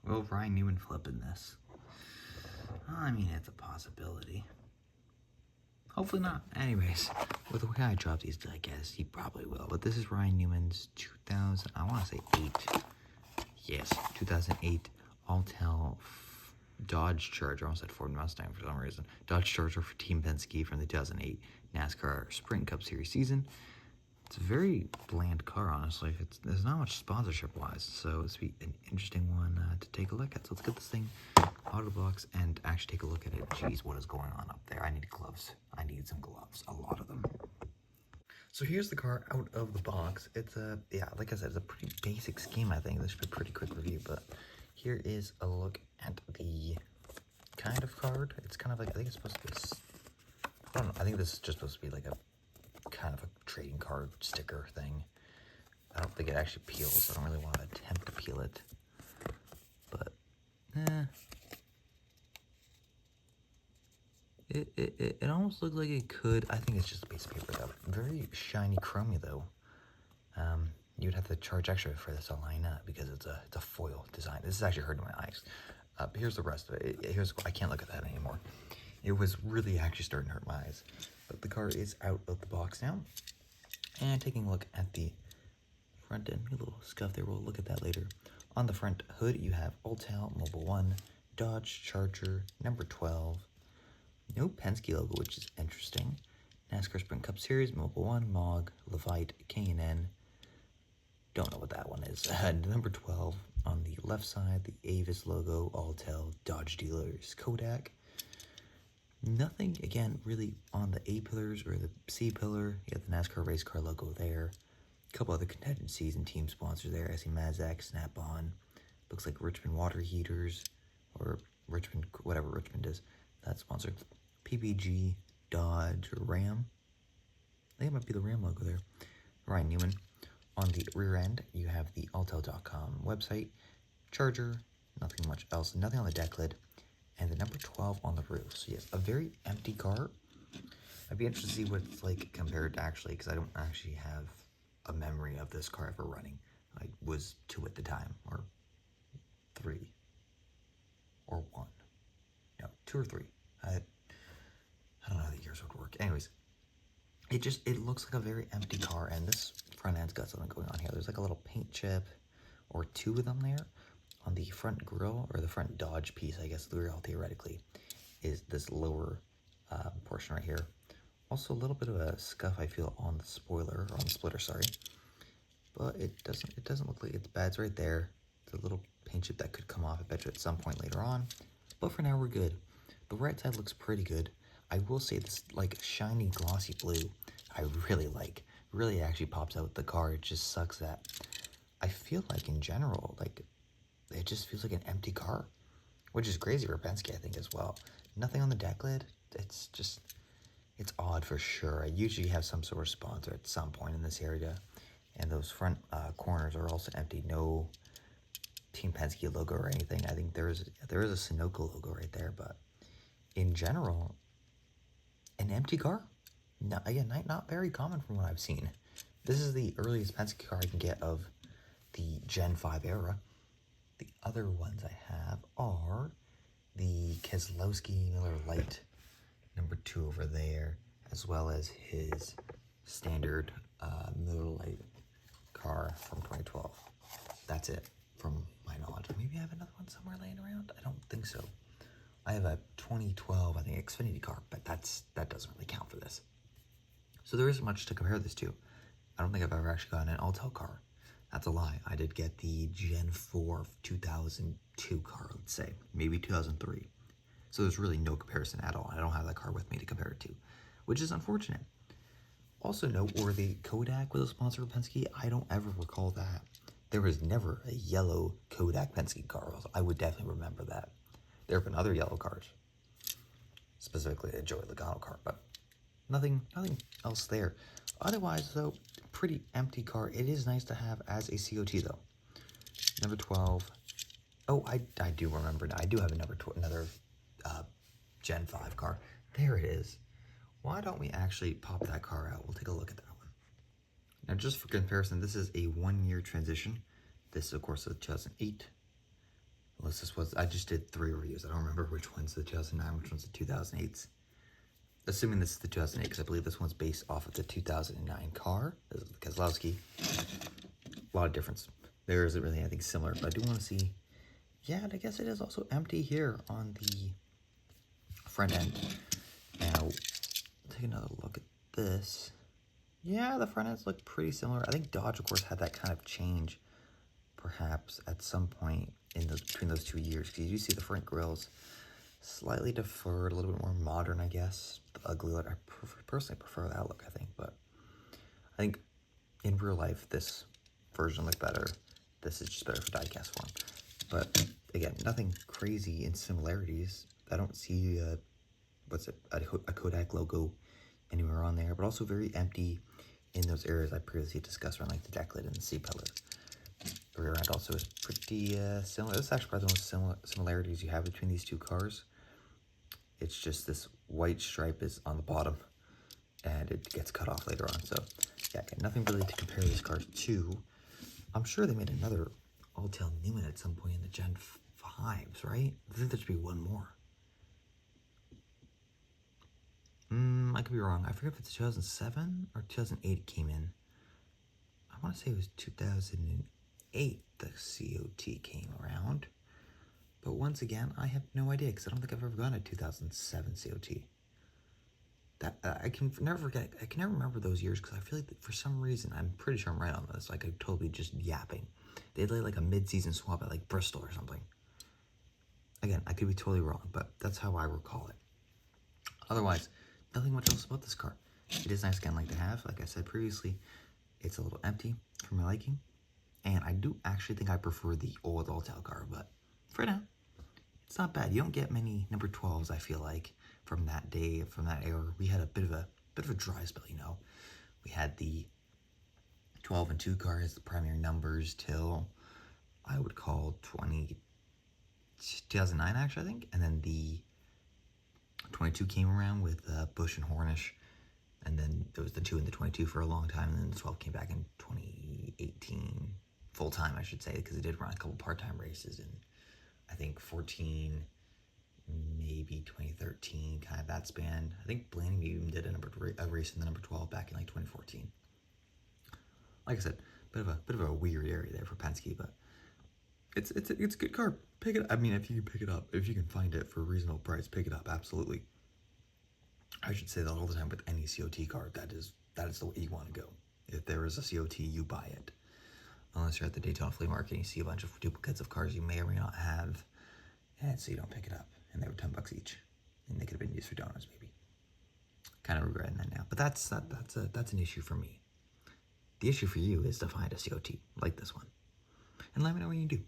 Will Ryan Newman flip in this? I mean, it's a possibility. Hopefully not. Anyways, with the way I drop these, I guess he probably will. But this is Ryan Newman's 2000, I want to say 8. Yes, 2008 Alltel Dodge Charger. I almost said Ford Mustang for some reason. Dodge Charger for Team Penske from the 2008 NASCAR Sprint Cup Series season. It's a very bland car, honestly. There's not much sponsorship-wise, so it's be an interesting one to take a look at. So let's get this thing out of the box and actually take a look at it. Jeez, what is going on up there? I need gloves. I need some gloves, a lot of them. So here's the car out of the box. It's a, yeah, like I said, it's a pretty basic scheme, I think. This should be a pretty quick review, but here is a look at the kind of card. It's kind of like, I think it's supposed to be, I don't know, I think this is just supposed to be like a kind of a trading card sticker thing. I don't think it actually peels. I don't really want to attempt to peel it, but it almost looks like it could. I think it's just a piece of paper though. Very shiny chromy though. You'd have to charge extra for this to line up because it's a foil design. This is actually hurting my eyes. But here's the rest of it. I can't look at that anymore. It was really actually starting to hurt my eyes. But the car is out of the box now. And taking a look at the front end, a little scuff there, we'll look at that later. On the front hood, you have Alltel, Mobil 1, Dodge Charger, number 12. No Penske logo, which is interesting. NASCAR Sprint Cup Series, Mobil 1, MOG, Levite, K&N. Don't know what that one is. Number 12 on the left side, the Avis logo, Alltel, Dodge Dealers, Kodak. Nothing, again, really on the A pillars or the C pillar. You got the NASCAR race car logo there. A couple other contingencies and team sponsors there. I see Mazak, Snap-on. Looks like Richmond Water Heaters or Richmond, whatever Richmond is. That sponsor. PPG, Dodge, or Ram. I think it might be the Ram logo there. Ryan Newman. On the rear end, you have the Alltel.com website. Charger. Nothing much else. Nothing on the deck lid. And the number 12 on the roof. So yes, a very empty car. I'd be interested to see what it's like compared to actually, because I don't actually have a memory of this car ever running. I was 2 at the time, or 3, or 1. No, 2 or 3. I don't know how the years would work. Anyways, it looks like a very empty car, and this front end's got something going on here. There's like a little paint chip, or 2 of them there. On the front grille, or the front Dodge piece, I guess, theoretically, is this lower portion right here. Also, a little bit of a scuff, I feel, on the spoiler, or on the splitter, sorry. But it doesn't look like it's bad. It's right there. The little paint chip that could come off, I bet you, at some point later on. But for now, we're good. The right side looks pretty good. I will say this, like, shiny, glossy blue, I really like. Really actually pops out the car. It just sucks that I feel like, in general, like, it just feels like an empty car, which is crazy for Penske, I think, as well. Nothing on the deck lid. It's odd for sure. I usually have some sort of sponsor at some point in this area, and those front corners are also empty. No Team Penske logo or anything. I think there is a Sunoco logo right there, but in general, an empty car. No, again, not very common from what I've seen. This is the earliest Penske car I can get of the Gen 5 era. The other ones I have are the Keselowski Miller Lite, number 2 over there, as well as his standard Miller Lite car from 2012. That's it, from my knowledge. Maybe I have another one somewhere laying around? I don't think so. I have a 2012, I think, Xfinity car, but that doesn't really count for this. So there isn't much to compare this to. I don't think I've ever actually gotten an Alltel car. That's a lie. I did get the Gen 4 2002 car, let's say. Maybe 2003. So there's really no comparison at all. I don't have that car with me to compare it to, which is unfortunate. Also noteworthy, Kodak was a sponsor of Penske. I don't ever recall that. There was never a yellow Kodak Penske car. I would definitely remember that. There have been other yellow cars, specifically a Joey Logano car, but nothing else there. Otherwise, though, pretty empty car. It is nice to have as a COT, though. Number 12. Oh, I do remember now. I do have another Gen 5 car. There it is. Why don't we actually pop that car out? We'll take a look at that one. Now, just for comparison, this is a 1-year transition. This, of course, is 2008. unless this was, I just did 3 reviews. I don't remember which one's the 2009, which one's the 2008s. Assuming this is the 2008, because I believe this one's based off of the 2009 car. This is the Keselowski. A lot of difference. There isn't really anything similar, but I do want to see. Yeah, I guess it is also empty here on the front end. Now, take another look at this. Yeah, the front ends look pretty similar. I think Dodge, of course, had that kind of change, perhaps, at some point in between those 2 years. Because you do see the front grills slightly deferred, a little bit more modern, I guess. The ugly look, I personally prefer that look, I think. But I think in real life, this version looked better. This is just better for diecast form. But again, nothing crazy in similarities. I don't see a Kodak logo anywhere on there, but also very empty in those areas I previously discussed around like the deck lid and the seat pillar. The rear end also is pretty similar. This is actually probably the most similarities you have between these two cars. It's just this white stripe is on the bottom and it gets cut off later on. So yeah, again, nothing really to compare these cars to. I'm sure they made another Alltel Newman at some point in the Gen 5s, right? I think there should be one more. I could be wrong. I forget if it's 2007 or 2008 it came in. I want to say it was 2008 the COT came around. But once again, I have no idea because I don't think I've ever gone a 2007 COT. I can never forget. I can never remember those years because I feel like for some reason, I'm pretty sure I'm right on this. Like I'm totally just yapping. They laid like a mid-season swap at like Bristol or something. Again, I could be totally wrong, but that's how I recall it. Otherwise, nothing much else about this car. It is nice again, like to have. Like I said previously, it's a little empty for my liking. And I do actually think I prefer the old Alltel car, but for now, it's not bad. You don't get many number 12s, I feel like, from that day, from that era. We had a bit of a dry spell, you know. We had the 12 and 2 car as the primary numbers till I would call 2009 actually, I think, and then the 22 came around with Busch and Hornish, and then there was the 2 and the 22 for a long time, and then the 12 came back in 2018, full time I should say, because it did run a couple part-time races in I think 14, maybe 2013, kind of that span. I think Blaney maybe even did a race in the number 12 back in like 2014. Like I said, bit of a weird area there for Penske, but it's a good car. Pick it up. I mean, if you can pick it up, if you can find it for a reasonable price, pick it up. Absolutely. I should say that all the time with any COT car. That is the way you want to go. If there is a COT, you buy it. Unless you're at the Daytona flea market and you see a bunch of duplicates of cars you may or may not have, and so you don't pick it up. And they were $10 each, and they could have been used for donuts maybe. Kind of regretting that now, but that's an issue for me. The issue for you is to find a COT like this one, and let me know when you do.